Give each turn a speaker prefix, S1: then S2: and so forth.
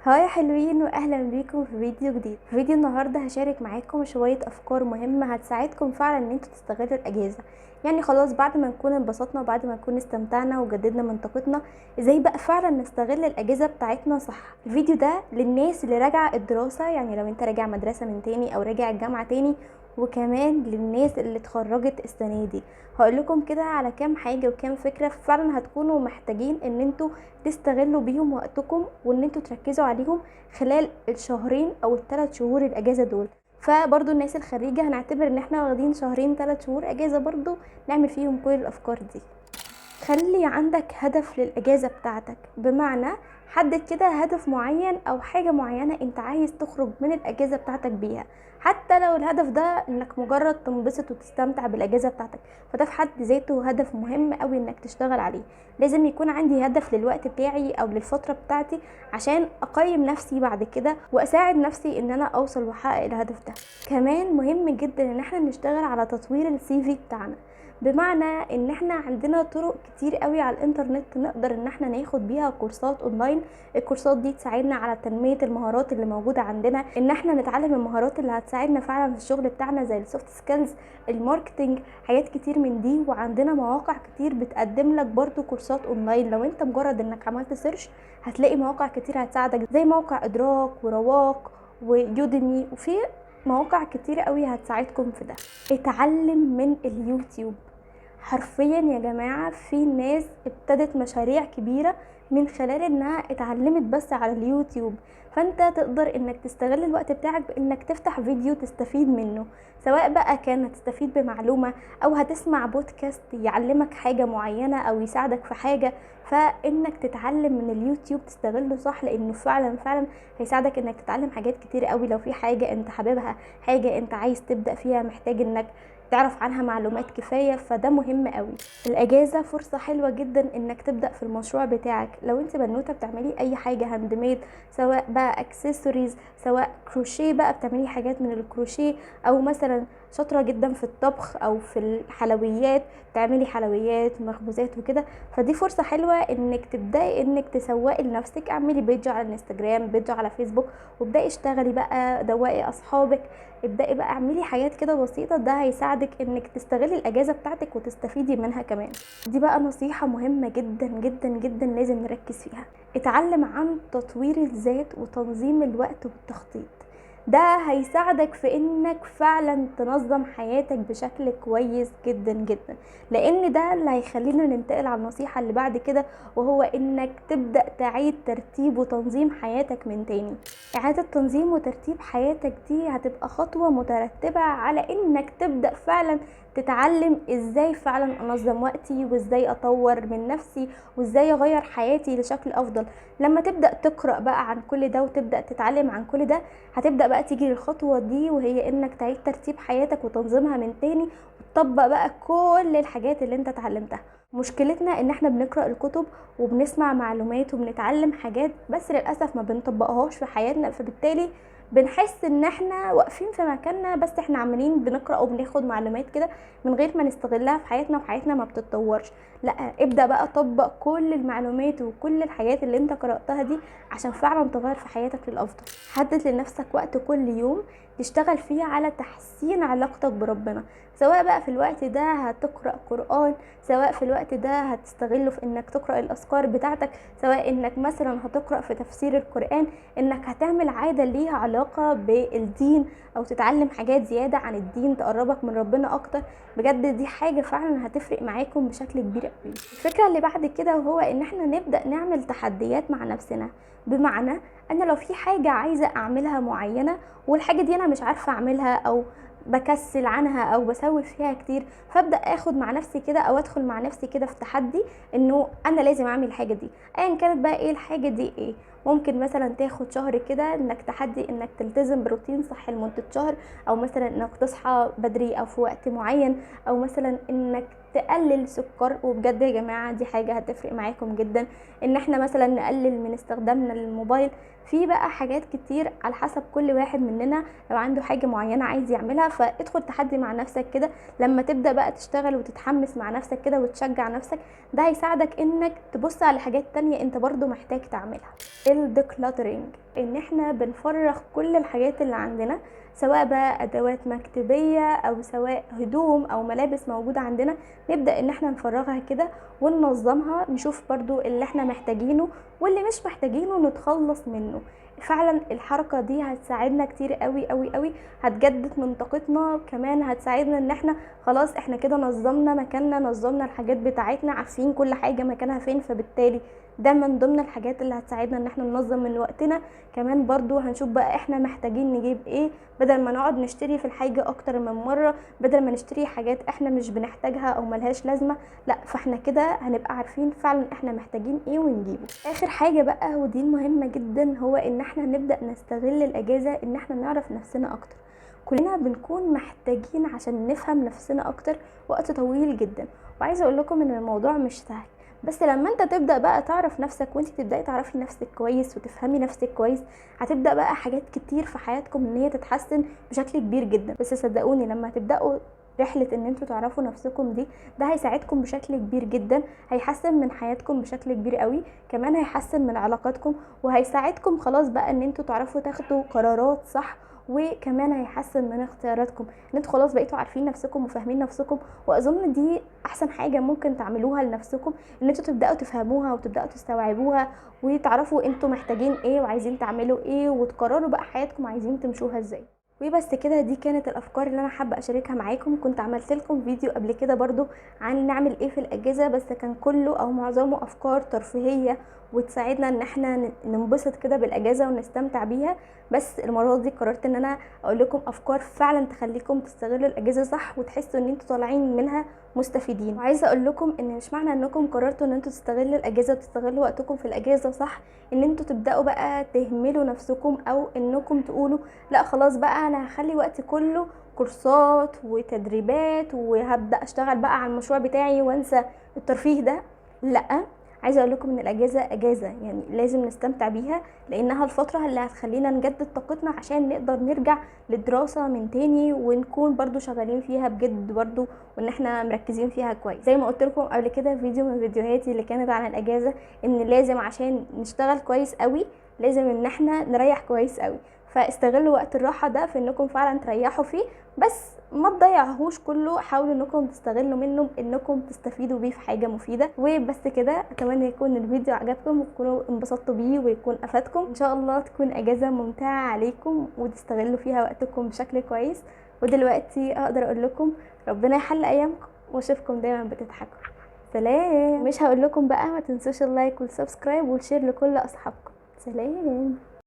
S1: هاي حلوين واهلا بيكم في فيديو جديد. في فيديو النهارده هشارك معاكم شويه افكار مهمه هتساعدكم فعلا ان انتوا تستغلوا الاجازه. يعني خلاص بعد ما نكون انبسطنا وبعد ما نكون استمتعنا وجددنا من طاقتنا، ازاي بقى فعلا نستغل الاجازه بتاعتنا صح. الفيديو ده للناس اللي راجعه الدراسه، يعني لو انت راجع مدرسه من تاني او راجع الجامعه تاني، وكمان للناس اللي اتخرجت السنه دي. هقول لكم كده على كام حاجه وكام فكره فعلا هتكونوا محتاجين ان انتوا تستغلوا بيهم وقتكم وان انتوا تركزوا عليهم خلال الشهرين او الثلاث شهور الاجازه دول. فبرضو الناس الخريجه هنعتبر ان احنا واخدين شهرين 3 شهور اجازه برضو نعمل فيهم كل الافكار دي. خلي عندك هدف للأجازة بتاعتك، بمعنى حدد كده هدف معين أو حاجة معينة انت عايز تخرج من الأجازة بتاعتك بيها. حتى لو الهدف ده انك مجرد تنبسط وتستمتع بالأجازة بتاعتك، فده في حد ذاته هدف مهم قوي انك تشتغل عليه. لازم يكون عندي هدف للوقت بتاعي أو للفترة بتاعتي عشان أقيم نفسي بعد كده وأساعد نفسي ان انا أوصل وأحقق الهدف ده. كمان مهم جدا ان احنا نشتغل على تطوير السي في بتاعنا، بمعنى ان احنا عندنا طرق كتير قوي على الانترنت نقدر ان احنا ناخد بيها كورسات اونلاين. الكورسات دي تساعدنا على تنمية المهارات اللي موجودة عندنا، ان احنا نتعلم المهارات اللي هتساعدنا فعلا في الشغل بتاعنا زي السوفت سكيلز، الماركتينج، حاجات كتير من دي. وعندنا مواقع كتير بتقدم لك برضو كورسات اونلاين. لو انت مجرد انك عملت سيرش هتلاقي مواقع كتير هتساعدك زي موقع ادراك ورواق ويوديمي، وفي مواقع كتير قوي هتساعدكم في ده. اتعلم من اليوتيوب. حرفيا يا جماعة في ناس ابتدت مشاريع كبيرة من خلال انها اتعلمت بس على اليوتيوب. فانت تقدر انك تستغل الوقت بتاعك بانك تفتح فيديو تستفيد منه، سواء بقى كان هتستفيد بمعلومة او هتسمع بودكاست يعلمك حاجة معينة او يساعدك في حاجة. فانك تتعلم من اليوتيوب تستغله صح، لانه فعلا فعلا هيساعدك انك تتعلم حاجات كتير قوي. لو في حاجة انت حاببها، حاجة انت عايز تبدأ فيها، محتاج انك تعرف عنها معلومات كفاية، فده مهم قوي. الاجازة فرصة حلوة جدا انك تبدأ في المشروع بتاعك. لو انت بنوتة بتعملي اي حاجة هاند ميد، سواء بقى اكسسوارز، سواء كروشيه بقى بتعملي حاجات من الكروشيه، او مثلا شاطرة جدا في الطبخ او في الحلويات، تعملي حلويات مخبوزات وكده، فدي فرصة حلوة انك تبدأي انك تسوقي لنفسك. اعملي بيج على الانستجرام، بيج على فيسبوك، وابدأي اشتغلي بقى، دوقي اصحابك، ابدأي بقى اعملي حاجات كده بسيطة. ده هيساعدك انك تستغلي الاجازة بتاعتك وتستفيدي منها كمان. دي بقى نصيحة مهمة جدا جدا جدا لازم نركز فيها. اتعلم عن تطوير الذات وتنظيم الوقت والتخطيط. ده هيساعدك في انك فعلا تنظم حياتك بشكل كويس جدا جدا، لان ده اللي هيخلينا ننتقل على النصيحة اللي بعد كده، وهو انك تبدأ تعيد ترتيب وتنظيم حياتك من تاني. اعادة تنظيم وترتيب حياتك دي هتبقى خطوة مترتبة على انك تبدأ فعلا تتعلم ازاي فعلا انظم وقتي وازاي اطور من نفسي وازاي اغير حياتي لشكل افضل. لما تبدأ تقرأ بقى عن كل ده وتبدأ تتعلم عن كل ده، هتبدأ بقى تيجي للخطوة دي، وهي انك تعيد ترتيب حياتك وتنظيمها من تاني، وتطبق بقى كل الحاجات اللي انت اتعلمتها. مشكلتنا ان احنا بنقرأ الكتب وبنسمع معلومات وبنتعلم حاجات، بس للأسف ما بنطبقهاش في حياتنا، فبالتالي بنحس ان احنا واقفين في مكاننا، بس احنا عمالين بنقرأ وبناخد معلومات كده من غير ما نستغلها في حياتنا، وحياتنا ما بتتطورش. لا، ابدأ بقى طبق كل المعلومات وكل الحاجات اللي انت قرأتها دي عشان فعلا تغير في حياتك للأفضل. حدد لنفسك وقت كل يوم تشتغل فيه على تحسين علاقتك بربنا، سواء بقى في الوقت ده هتقرأ قرآن، سواء في الوقت ده هتستغله في انك تقرأ الأذكار بتاعتك، سواء انك مثلا هتقرأ في تفسير القرآن، انك هتعمل عادة ليها علاقة بالدين او تتعلم حاجات زيادة عن الدين تقربك من ربنا اكتر. بجد دي حاجة فعلا هتفرق معاكم بشكل كبير قوي. الفكرة اللي بعد كده وهو ان احنا نبدأ نعمل تحديات مع نفسنا، بمعنى انا لو في حاجة عايزة اعملها معينة والحاجة دي انا مش عارفة اعملها او بكسل عنها او بسوي فيها كتير، فابدا اخد مع نفسي كده او ادخل مع نفسي كده في تحدي انه انا لازم اعمل الحاجه دي، ايا كانت بقى ايه الحاجه دي ايه. ممكن مثلا تاخد شهر كده انك تحدي انك تلتزم بروتين صحي لمده شهر، او مثلا انك تصحى بدري او في وقت معين، او مثلا انك تقلل سكر. وبجد يا جماعه دي حاجه هتفرق معاكم جدا، ان احنا مثلا نقلل من استخدامنا للموبايل. في بقى حاجات كتير على حسب كل واحد مننا لو عنده حاجة معينة عايز يعملها، فادخل تحدي مع نفسك كده. لما تبدأ بقى تشتغل وتتحمس مع نفسك كده وتشجع نفسك، ده هيساعدك انك تبص على حاجات تانية انت برضو محتاج تعملها. ايه الديكلاترينج، ان احنا بنفرغ كل الحاجات اللي عندنا، سواء بقى ادوات مكتبية او سواء هدوم او ملابس موجودة عندنا، نبدأ ان احنا نفرغها كده وننظمها، نشوف برضو اللي احنا محتاجينه واللي مش محتاجينه نتخلص منه. فعلا الحركة دي هتساعدنا كتير قوي قوي قوي، هتجدد من طاقتنا، كمان هتساعدنا ان احنا خلاص احنا كده نظمنا مكاننا، نظمنا الحاجات بتاعتنا، عارفين كل حاجة مكانها فين، فبالتالي ده من ضمن الحاجات اللي هتساعدنا ان احنا ننظم من وقتنا. كمان برضو هنشوف بقى احنا محتاجين نجيب ايه، بدل ما نقعد نشتري في الحاجة اكتر من مرة، بدل ما نشتري حاجات احنا مش بنحتاجها او ملهاش لازمة، لا فاحنا كده هنبقى عارفين فعلا احنا محتاجين ايه ونجيبه. اخر حاجة بقى ودي المهمة جدا، هو ان احنا نبدأ نستغل الاجازة ان احنا نعرف نفسنا اكتر. كلنا بنكون محتاجين عشان نفهم نفسنا اكتر وقت طويل جدا، وعايزه اقول لكم ان الموضوع مش سهل، بس لما انت تبدا بقى تعرف نفسك وانت تبداي تعرفي نفسك كويس وتفهمي نفسك كويس، هتبدا بقى حاجات كتير في حياتكم ان هي تتحسن بشكل كبير جدا. بس صدقوني لما هتبداوا رحلة ان انتوا تعرفوا نفسكم دي، ده هيساعدكم بشكل كبير جدا، هيحسن من حياتكم بشكل كبير قوي، كمان هيحسن من علاقاتكم، وهيساعدكم خلاص بقى ان انتوا تعرفوا تاخدوا قرارات صح، وكمان هيحسن من اختياراتكم ان انتوا خلاص بقيتوا عارفين نفسكم وفاهمين نفسكم. واظن دي احسن حاجه ممكن تعملوها لنفسكم، ان انتوا تبداوا تفهموها وتبداوا تستوعبوها وتعرفوا انتوا محتاجين ايه وعايزين تعملوا ايه، وتقرروا بقى حياتكم عايزين تمشوها ازاي. وبس كده، دي كانت الافكار اللي انا حابه اشاركها معاكم. كنت عملت لكم فيديو قبل كده برضو عن نعمل ايه في الاجازه، بس كان كله او معظمه افكار ترفيهيه وتساعدنا ان احنا ننبسط كده بالاجازه ونستمتع بيها. بس المره دي قررت ان انا اقول لكم افكار فعلا تخليكم تستغلوا الاجازه صح وتحسوا ان انتوا طالعين منها مستفيدين. وعايزه اقول لكم ان مش معنى انكم قررتوا ان انتوا تستغلوا الاجازه وتستغلوا وقتكم في الاجازه صح ان انتوا تبداوا بقى تهملوا نفسكم، او انكم تقولوا لا خلاص بقى انا هخلي وقتي كله كورسات وتدريبات وهبدا اشتغل بقى على المشروع بتاعي وانسى الترفيه ده. لا، عايزه اقول لكم ان الاجازه اجازه، يعني لازم نستمتع بيها، لانها الفتره اللي هتخلينا نجدد طاقتنا عشان نقدر نرجع للدراسه من تاني، ونكون برضو شغالين فيها بجد برضو، وان احنا مركزين فيها كويس. زي ما قلت لكم قبل كده في فيديو من فيديوهاتي اللي كانت عن الاجازه، ان لازم عشان نشتغل كويس قوي لازم ان احنا نريح كويس قوي. فاستغلوا وقت الراحه ده في انكم فعلا تريحوا فيه، بس ما تضيعهوش كله، حاولوا انكم تستغلوا منه انكم تستفيدوا بيه في حاجه مفيده. وبس كده، اتمنى يكون الفيديو عجبكم وتكونوا انبسطتوا بيه ويكون افادكم. ان شاء الله تكون اجازه ممتعه عليكم وتستغلوا فيها وقتكم بشكل كويس. ودلوقتي اقدر اقول لكم ربنا يحل ايامكم واشوفكم دايما بتضحكوا. سلام. مش هقول لكم بقى ما تنسوش اللايك والسبسكرايب والشير لكل اصحابكم. سلام.